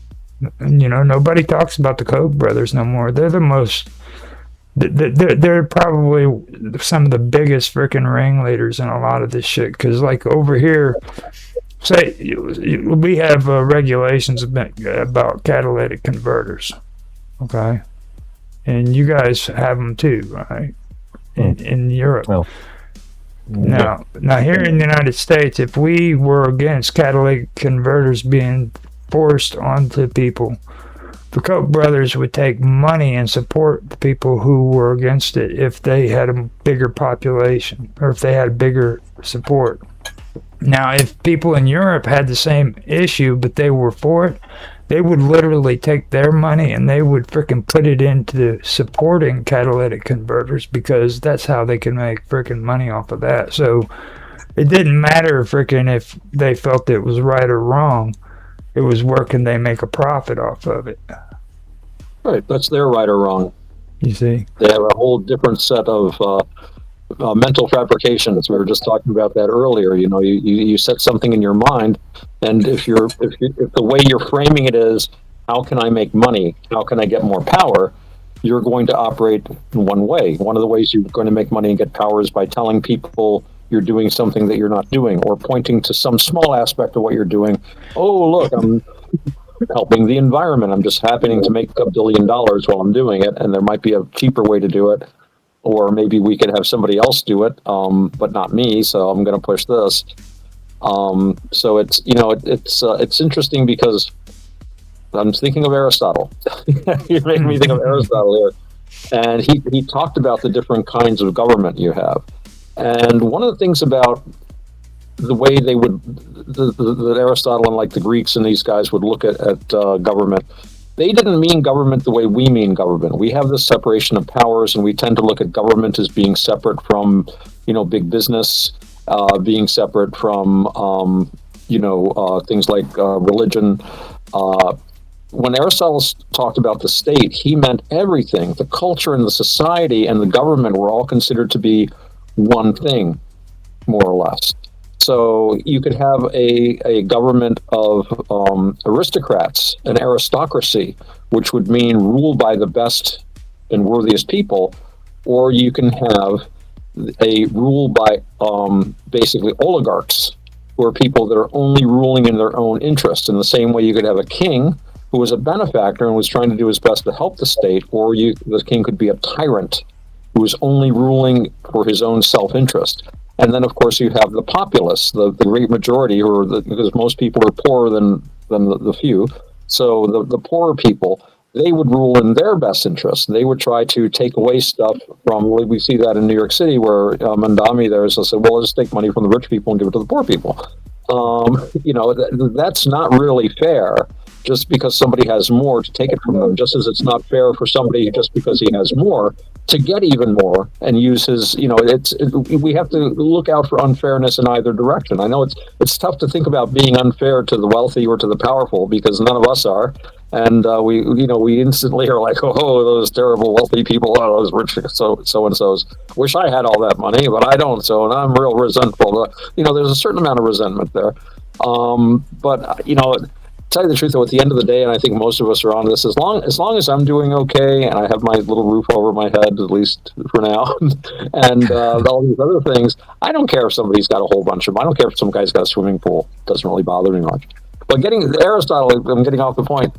Nobody talks about the Koch brothers no more. They're the most. They're probably some of the biggest freaking ringleaders in a lot of this shit. Because, like, over here, say, we have regulations about catalytic converters, okay? and you guys have them too, right? In Europe. Well, Now here in the United States, if we were against catalytic converters being forced onto people, the Koch brothers would take money and support the people who were against it if they had a bigger population or if they had bigger support. Now, if people in Europe had the same issue but they were for it, they would literally take their money and they would freaking put it into supporting catalytic converters because that's how they can make freaking money off of that. So it didn't matter freaking if they felt it was right or wrong. It was where can they make a profit off of it. Right, that's their right or wrong. You see? They have a whole different set of mental fabrications. We were just talking about that earlier. You know, you set something in your mind, and if the way you're framing it is, how can I make money? How can I get more power? You're going to operate in one way. One of the ways you're going to make money and get power is by telling people you're doing something that you're not doing, or pointing to some small aspect of what you're doing. Oh, look, I'm helping the environment. I'm just happening to make $1 billion while I'm doing it, and there might be a cheaper way to do it. Or maybe we could have somebody else do it, but not me. So I'm going to push this. So it's it's interesting because I'm thinking of Aristotle. You're making me think of Aristotle here, and he talked about the different kinds of government you have. And one of the things about the way they would, that Aristotle and like the Greeks and these guys would look at government. They didn't mean government the way we mean government. We have this separation of powers, and we tend to look at government as being separate from, big business, being separate from, things like religion. When Aristotle talked about the state, he meant everything. The culture and the society and the government were all considered to be one thing, more or less. So you could have a government of aristocrats, an aristocracy, which would mean rule by the best and worthiest people, or you can have a rule by basically oligarchs, who are people that are only ruling in their own interest. In the same way, you could have a king who was a benefactor and was trying to do his best to help the state, or the king could be a tyrant who was only ruling for his own self-interest. And then, of course, you have the populace, the great majority, because most people are poorer than the few. So the poorer people, they would rule in their best interest. They would try to take away stuff from, we see that in New York City, where Mandami there said, well, let's take money from the rich people and give it to the poor people. That's not really fair. Just because somebody has more to take it from them, just as it's not fair for somebody just because he has more to get even more and use his, we have to look out for unfairness in either direction. I know it's tough to think about being unfair to the wealthy or to the powerful because none of us are. And we instantly are like, oh, those terrible wealthy people, oh, those rich so-and-so's. Wish I had all that money, but I don't, so I'm real resentful. There's a certain amount of resentment there. Tell you the truth, though, at the end of the day, and I think most of us are on this, as long as I'm doing okay and I have my little roof over my head, at least for now, and all these other things, I don't care if somebody's got a whole bunch of them. I don't care if some guy's got a swimming pool. It doesn't really bother me much. But getting Aristotle, I'm getting off the point.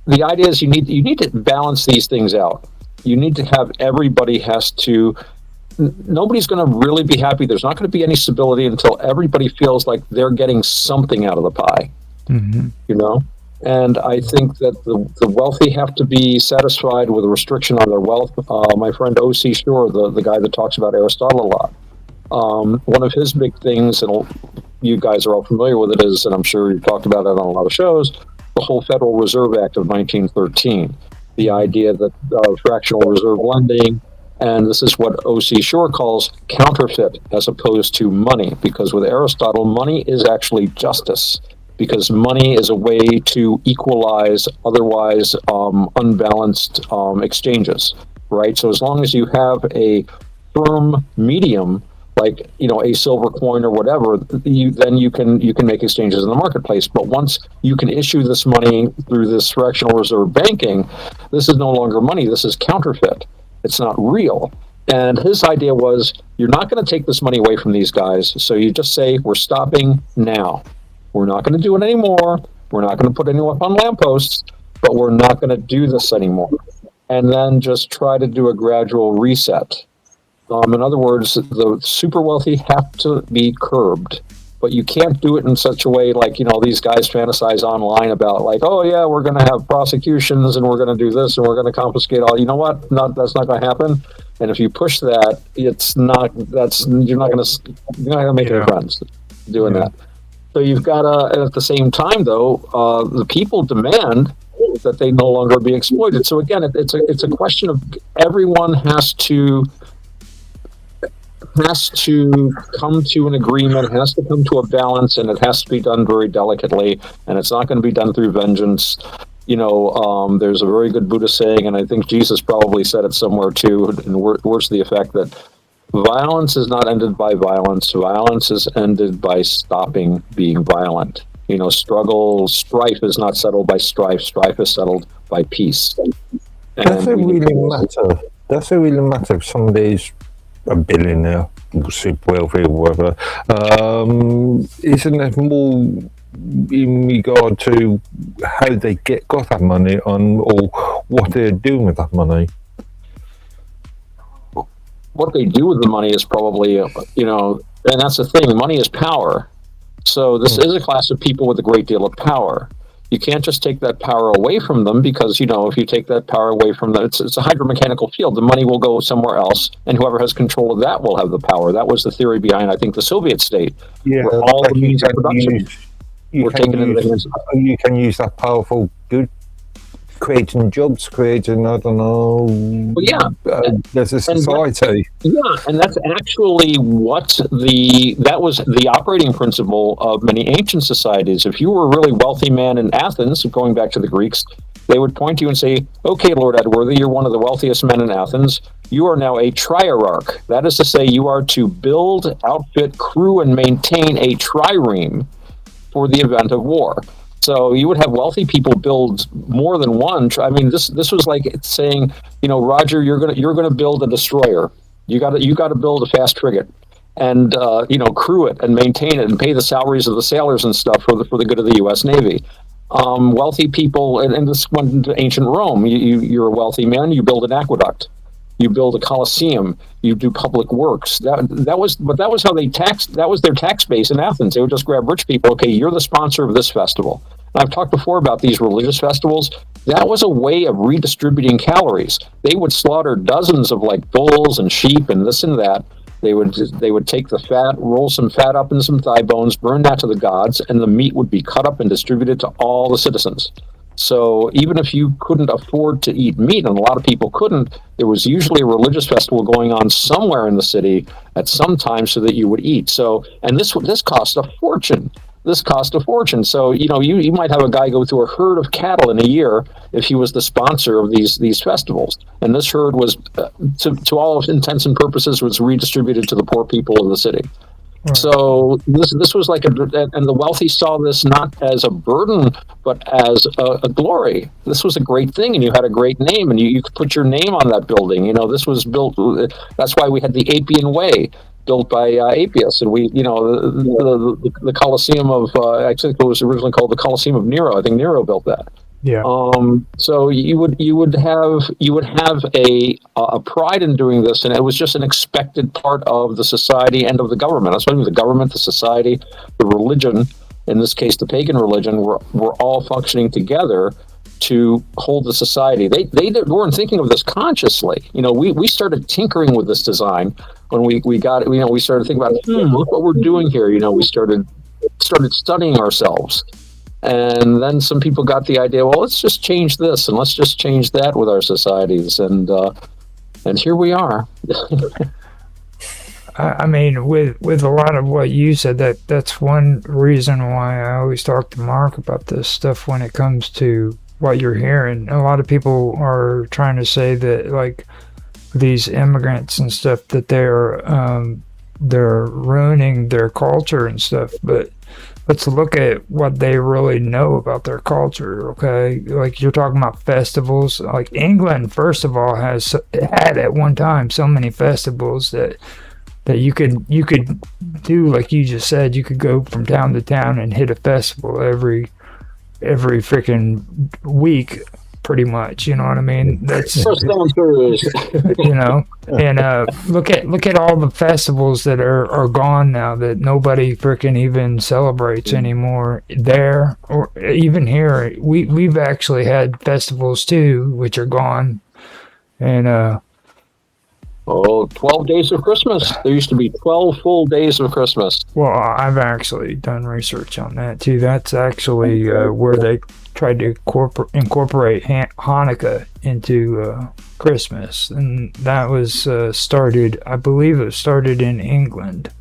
The idea is you need to balance these things out. You need to have everybody nobody's going to really be happy. There's not going to be any stability until everybody feels like they're getting something out of the pie. Mm-hmm. And I think that the wealthy have to be satisfied with a restriction on their wealth. My friend O.C. Shore, the guy that talks about Aristotle a lot, one of his big things, and you guys are all familiar with it, is, and I'm sure you've talked about it on a lot of shows, the whole Federal Reserve Act of 1913, the idea that fractional reserve lending, and this is what O.C. Shore calls counterfeit as opposed to money, because with Aristotle, money is actually justice. Because money is a way to equalize otherwise unbalanced exchanges, right? So as long as you have a firm medium, like a silver coin or whatever, then you can make exchanges in the marketplace. But once you can issue this money through this fractional reserve banking, this is no longer money. This is counterfeit. It's not real. And his idea was, you're not going to take this money away from these guys. So you just say, we're stopping now. We're not going to do it anymore. We're not going to put anyone up on lampposts, but we're not going to do this anymore. and then just try to do a gradual reset. In other words, the super wealthy have to be curbed, but you can't do it in such a way like, these guys fantasize online about like, oh yeah, we're going to have prosecutions and we're going to do this and we're going to confiscate all. You know what? That's not going to happen. And if you push that, you're not going to make any friends doing that. So you've got to, and at the same time though, the people demand that they no longer be exploited. So again, it's a question of everyone has to come to an agreement, has to come to a balance, and it has to be done very delicately, and it's not going to be done through vengeance. There's a very good Buddhist saying, and I think Jesus probably said it somewhere too, in words to the effect that violence is not ended by violence. Violence is ended by stopping being violent. Strife is not settled by strife. Strife is settled by peace. Does it really matter? Does it really matter if somebody's a billionaire, super wealthy, or whatever? Isn't it more in regard to how they got that money on, or what they're doing with that money? What they do with the money is probably, and that's the thing. Money is power. So this is a class of people with a great deal of power. You can't just take that power away from them because, if you take that power away from them, it's a hydromechanical field. The money will go somewhere else, and whoever has control of that will have the power. That was the theory behind, I think, the Soviet state. Yeah, where all the means of production were taken into the hands of. You can use that powerful good, creating jobs, creating, I don't know. Well, yeah. There's a society. And that's actually that was the operating principle of many ancient societies. If you were a really wealthy man in Athens, going back to the Greeks, they would point to you and say, okay, Lord Edworthy, you're one of the wealthiest men in Athens. You are now a triarch. That is to say, you are to build, outfit, crew, and maintain a trireme for the event of war. So you would have wealthy people build more than one. This was like saying, Roger, you're gonna build a destroyer. You got to build a fast frigate, and crew it and maintain it and pay the salaries of the sailors and stuff for the good of the U.S. Navy. Wealthy people, and this went into ancient Rome. You're a wealthy man. You build an aqueduct. You build a coliseum. You do public works. That was how they taxed. That was their tax base in Athens. They would just grab rich people. Okay, you're the sponsor of this festival. And I've talked before about these religious festivals. That was a way of redistributing calories. They would slaughter dozens of like bulls and sheep and this and that. They would take the fat, roll some fat up in some thigh bones, burn that to the gods, and the meat would be cut up and distributed to all the citizens. So even if you couldn't afford to eat meat, and a lot of people couldn't, there was usually a religious festival going on somewhere in the city at some time so that you would eat. So, and this cost a fortune. So, you might have a guy go through a herd of cattle in a year if he was the sponsor of these festivals. And this herd was, to all intents and purposes, was redistributed to the poor people of the city. So this was like and the wealthy saw this not as a burden, but as a glory. This was a great thing, and you had a great name, and you could put your name on that building. This was built. That's why we had the Appian Way, built by Appius, and the Colosseum of I think it was originally called the Colosseum of Nero. I think Nero built that. Yeah. So you would have a pride in doing this, and it was just an expected part of the society and of the government. That's why the government, the society, the religion, in this case the pagan religion, were all functioning together to hold the society. They weren't thinking of this consciously. We started tinkering with this design when we got it. We started thinking about look what we're doing here. We started studying ourselves. And then some people got the idea, well, let's just change this and let's just change that with our societies. And here we are. I mean, with a lot of what you said, that's one reason why I always talk to Mark about this stuff when it comes to what you're hearing. A lot of people are trying to say that, like, these immigrants and stuff, that they're ruining their culture and stuff, but let's look at what they really know about their culture, okay? Like, you're talking about festivals. Like, England, first of all, had at one time so many festivals that you could do, like you just said, you could go from town to town and hit a festival every freaking week pretty much. You know what I mean? That's First stone through. you know, and look at all the festivals that are gone now that nobody freaking even celebrates anymore. There or even here, we've actually had festivals too, which are gone, and 12 days of Christmas. There used to be 12 full days of Christmas. well, I've actually done research on that too. That's actually where they tried to incorporate Hanukkah into Christmas, and that was started. I believe it was started in England.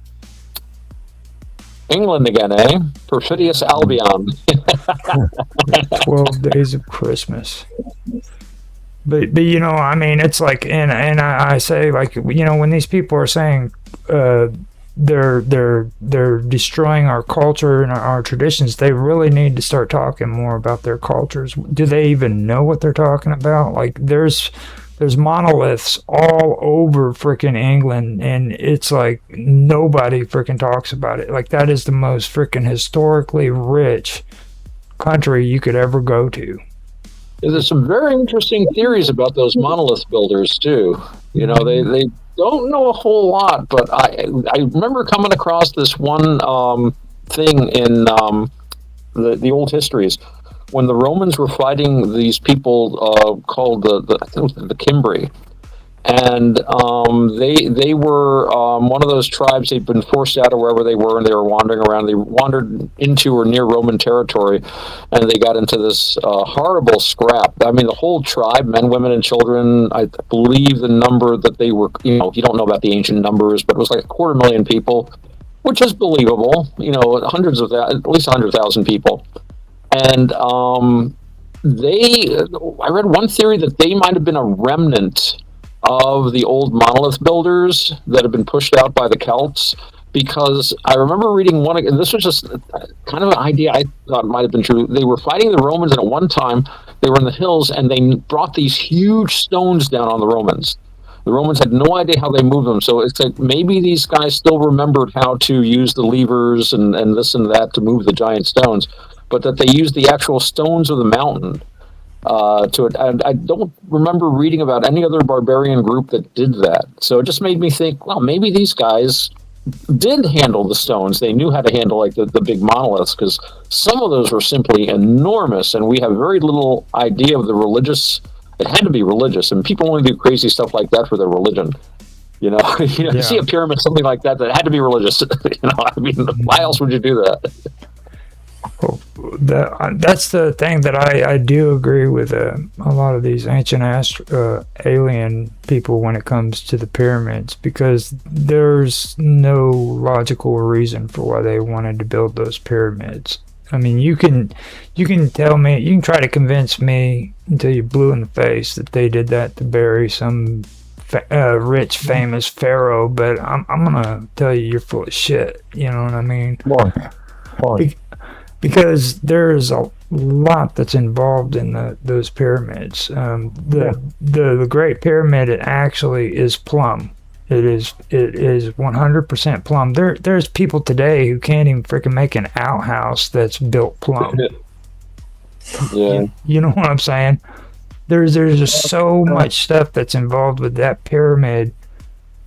England again, eh? Perfidious Albion. 12 days of Christmas. But you know, I mean, it's like, and I say, like, you know, when these people are saying they're destroying our culture and our traditions, they really need to start talking more about their cultures. Do they even know what they're talking about? Like, there's monoliths all over freaking England, and it's like nobody freaking talks about it. Like, that is the most freaking historically rich country you could ever go to. There's some very interesting theories about those monolith builders too. You know, they don't know a whole lot, but I remember coming across this one thing in the old histories when the Romans were fighting these people called I think it was the Cimbri. And they were one of those tribes. They'd been forced out of wherever they were, and they were wandering around. They wandered into or near Roman territory, and they got into this horrible scrap. I mean, the whole tribe, men, women, and children, I believe the number that they were, you know, you don't know about the ancient numbers, but it was like 250,000 people, which is believable. You know, at least 100,000 people. And I read one theory that they might have been a remnant of the old monolith builders that have been pushed out by the Celts, because I remember reading one, and this was just kind of an idea I thought might have been true. They were fighting the Romans, and at one time they were in the hills, and they brought these huge stones down on the Romans. The Romans had no idea how they moved them, so it's like maybe these guys still remembered how to use the levers and this and that to move the giant stones, but that they used the actual stones of the mountain to it. And I don't remember reading about any other barbarian group that did that. So it just made me think, well, maybe these guys did handle the stones. They knew how to handle like the big monoliths, because some of those were simply enormous, and we have very little idea of the religious. It had to be religious, and people only do crazy stuff like that for their religion. You know, you see a pyramid, something like that had to be religious. You know, I mean, why else would you do that? Well, that's the thing that I do agree with a lot of these ancient alien people when it comes to the pyramids, because there's no logical reason for why they wanted to build those pyramids. I mean, you can tell me, you can try to convince me until you're blue in the face that they did that to bury some rich, famous pharaoh, but I'm gonna tell you, you're full of shit. You know what I mean? Why? Because there's a lot that's involved in those pyramids. The Great Pyramid, it actually is plumb. It is 100% plumb. There's people today who can't even freaking make an outhouse that's built plumb. Yeah. You know what I'm saying? There's just so much stuff that's involved with that pyramid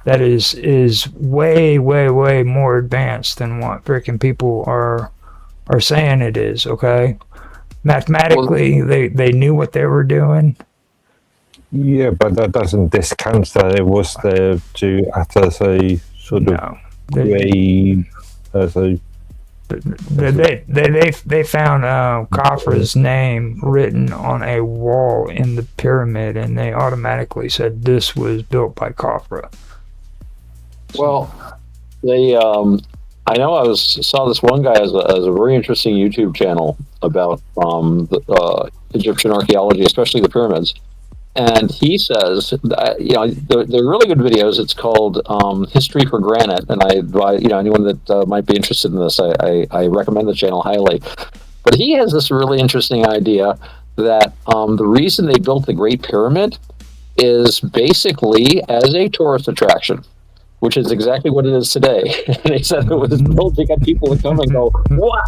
that is way more advanced than what freaking people are saying it is. Okay, mathematically, they knew what they were doing. Yeah, but that doesn't discount that it was there to act as a sort of grade, as a. They found Khafra's name written on a wall in the pyramid, and they automatically said this was built by Khafra. Well, they I know I saw this one guy as a very interesting YouTube channel about the Egyptian archaeology, especially the pyramids. And he says, they're really good videos. It's called History for Granite, and I advise anyone that might be interested in this, I recommend the channel highly. But he has this really interesting idea that the reason they built the Great Pyramid is basically as a tourist attraction, which is exactly what it is today. And they said it was built to get people to come and go, wow,